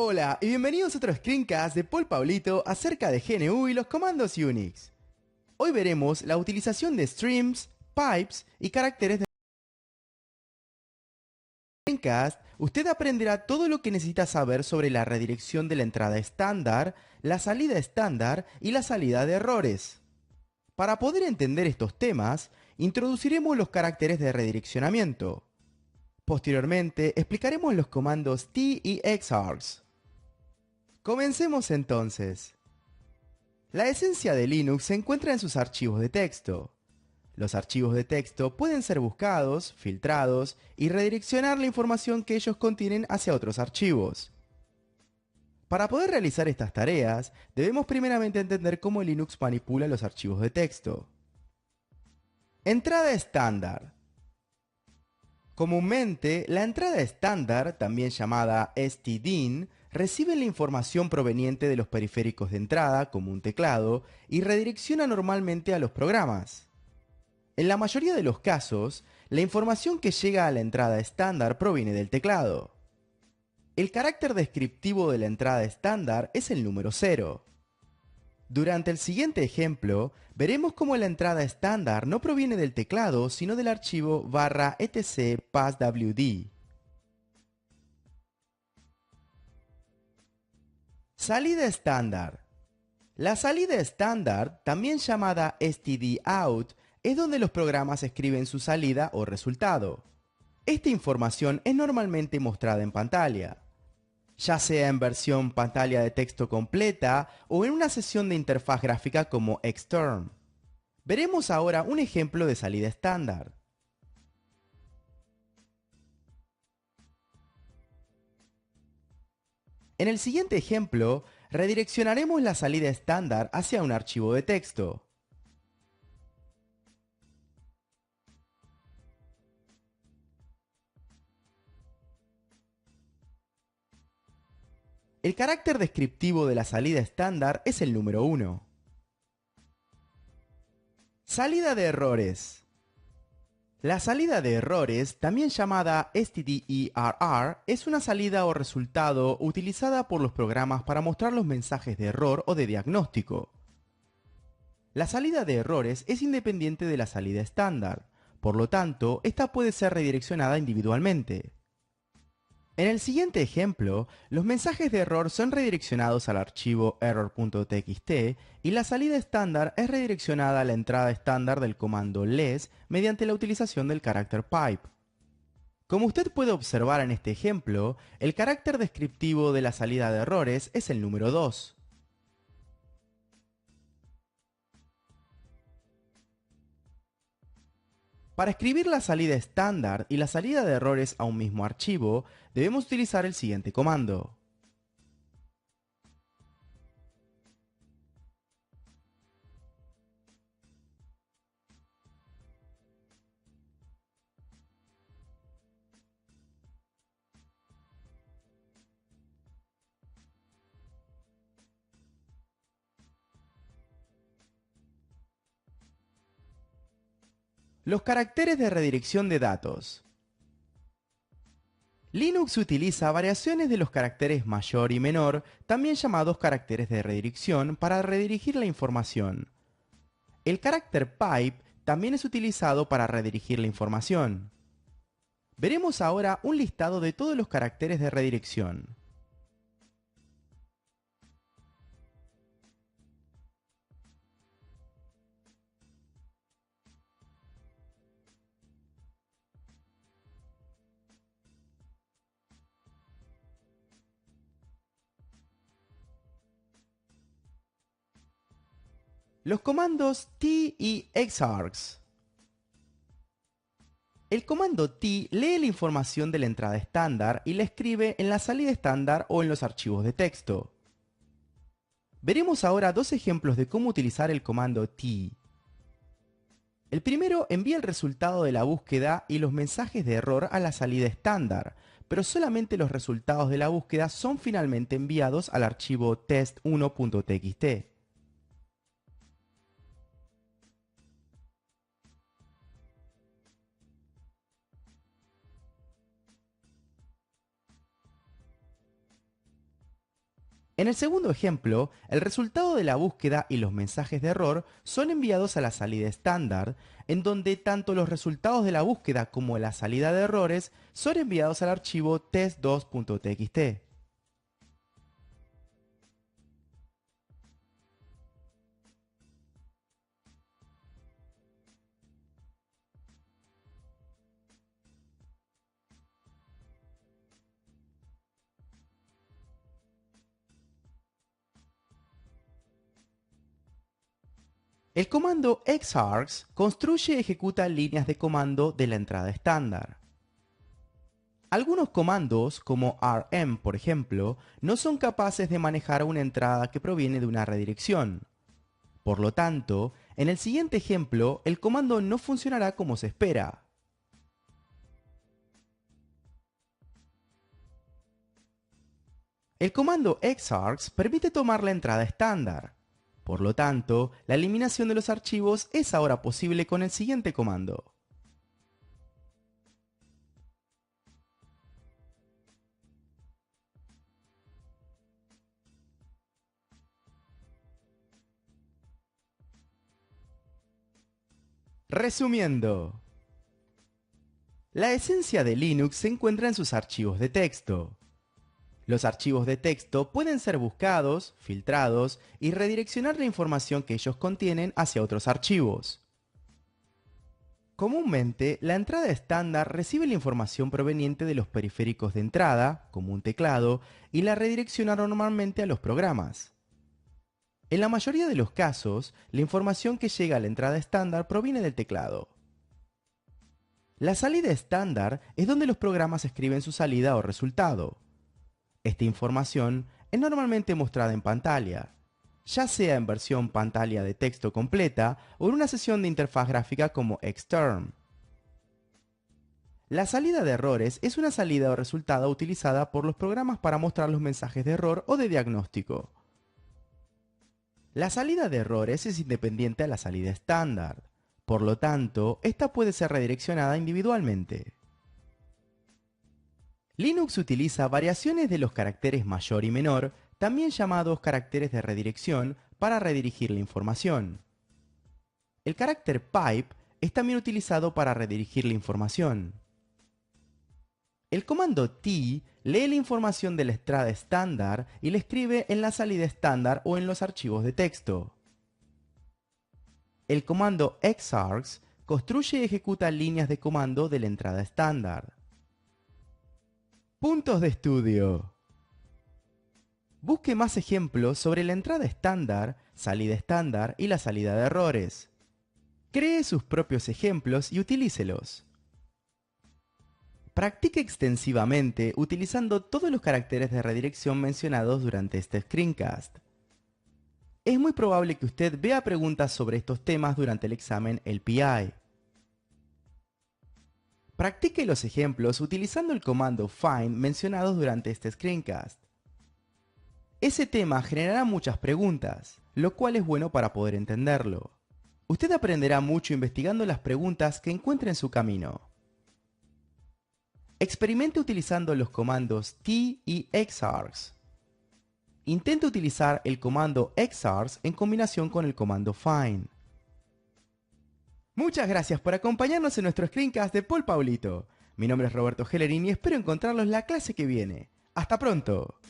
Hola y bienvenidos a otro screencast de Paul Pablito acerca de GNU y los comandos Unix. Hoy veremos la utilización de streams, pipes y caracteres de screencast. Usted aprenderá todo lo que necesita saber sobre la redirección de la entrada estándar, la salida estándar y la salida de errores. Para poder entender estos temas, introduciremos los caracteres de redireccionamiento. Posteriormente, explicaremos los comandos T y Xargs. Comencemos entonces. La esencia de Linux se encuentra en sus archivos de texto. Los archivos de texto pueden ser buscados, filtrados y redireccionar la información que ellos contienen hacia otros archivos. Para poder realizar estas tareas, debemos primeramente entender cómo Linux manipula los archivos de texto. Entrada estándar. Comúnmente, la entrada estándar, también llamada stdin, recibe la información proveniente de los periféricos de entrada, como un teclado, y redirecciona normalmente a los programas. En la mayoría de los casos, la información que llega a la entrada estándar proviene del teclado. El carácter descriptivo de la entrada estándar es el número 0. Durante el siguiente ejemplo, veremos cómo la entrada estándar no proviene del teclado, sino del archivo /etc passwd. Salida estándar. La salida estándar, también llamada stdout, es donde los programas escriben su salida o resultado. Esta información es normalmente mostrada en pantalla, ya sea en versión pantalla de texto completa o en una sesión de interfaz gráfica como Xterm. Veremos ahora un ejemplo de salida estándar. En el siguiente ejemplo, redireccionaremos la salida estándar hacia un archivo de texto. El carácter descriptivo de la salida estándar es el número 1. Salida de errores. La salida de errores, también llamada stderr, es una salida o resultado utilizada por los programas para mostrar los mensajes de error o de diagnóstico. La salida de errores es independiente de la salida estándar, por lo tanto, esta puede ser redireccionada individualmente. En el siguiente ejemplo, los mensajes de error son redireccionados al archivo error.txt y la salida estándar es redireccionada a la entrada estándar del comando less mediante la utilización del carácter pipe. Como usted puede observar en este ejemplo, el carácter descriptivo de la salida de errores es el número 2. Para escribir la salida estándar y la salida de errores a un mismo archivo, debemos utilizar el siguiente comando. Los caracteres de redirección de datos. Linux utiliza variaciones de los caracteres mayor y menor, también llamados caracteres de redirección, para redirigir la información. El carácter pipe también es utilizado para redirigir la información. Veremos ahora un listado de todos los caracteres de redirección. Los comandos T y Xargs. El comando T lee la información de la entrada estándar y la escribe en la salida estándar o en los archivos de texto. Veremos ahora dos ejemplos de cómo utilizar el comando T. El primero envía el resultado de la búsqueda y los mensajes de error a la salida estándar, pero solamente los resultados de la búsqueda son finalmente enviados al archivo test1.txt. En el segundo ejemplo, el resultado de la búsqueda y los mensajes de error son enviados a la salida estándar, en donde tanto los resultados de la búsqueda como la salida de errores son enviados al archivo test2.txt. El comando xargs construye y ejecuta líneas de comando de la entrada estándar. Algunos comandos, como rm por ejemplo, no son capaces de manejar una entrada que proviene de una redirección. Por lo tanto, en el siguiente ejemplo, el comando no funcionará como se espera. El comando xargs permite tomar la entrada estándar. Por lo tanto, la eliminación de los archivos es ahora posible con el siguiente comando. Resumiendo, la esencia de Linux se encuentra en sus archivos de texto. Los archivos de texto pueden ser buscados, filtrados y redireccionar la información que ellos contienen hacia otros archivos. Comúnmente, la entrada estándar recibe la información proveniente de los periféricos de entrada, como un teclado, y la redirecciona normalmente a los programas. En la mayoría de los casos, la información que llega a la entrada estándar proviene del teclado. La salida estándar es donde los programas escriben su salida o resultado. Esta información es normalmente mostrada en pantalla, ya sea en versión pantalla de texto completa o en una sesión de interfaz gráfica como Xterm. La salida de errores es una salida o resultado utilizada por los programas para mostrar los mensajes de error o de diagnóstico. La salida de errores es independiente a la salida estándar, por lo tanto, esta puede ser redireccionada individualmente. Linux utiliza variaciones de los caracteres mayor y menor, también llamados caracteres de redirección, para redirigir la información. El carácter pipe es también utilizado para redirigir la información. El comando t lee la información de la entrada estándar y la escribe en la salida estándar o en los archivos de texto. El comando xargs construye y ejecuta líneas de comando de la entrada estándar. Puntos de estudio. Busque más ejemplos sobre la entrada estándar, salida estándar y la salida de errores. Cree sus propios ejemplos y utilícelos. Practique extensivamente utilizando todos los caracteres de redirección mencionados durante este screencast. Es muy probable que usted vea preguntas sobre estos temas durante el examen LPI. Practique los ejemplos utilizando el comando find mencionados durante este screencast. Ese tema generará muchas preguntas, lo cual es bueno para poder entenderlo. Usted aprenderá mucho investigando las preguntas que encuentre en su camino. Experimente utilizando los comandos t y xargs. Intente utilizar el comando xargs en combinación con el comando find. Muchas gracias por acompañarnos en nuestro screencast de Paul Paulito. Mi nombre es Roberto Hellerin y espero encontrarlos la clase que viene. ¡Hasta pronto!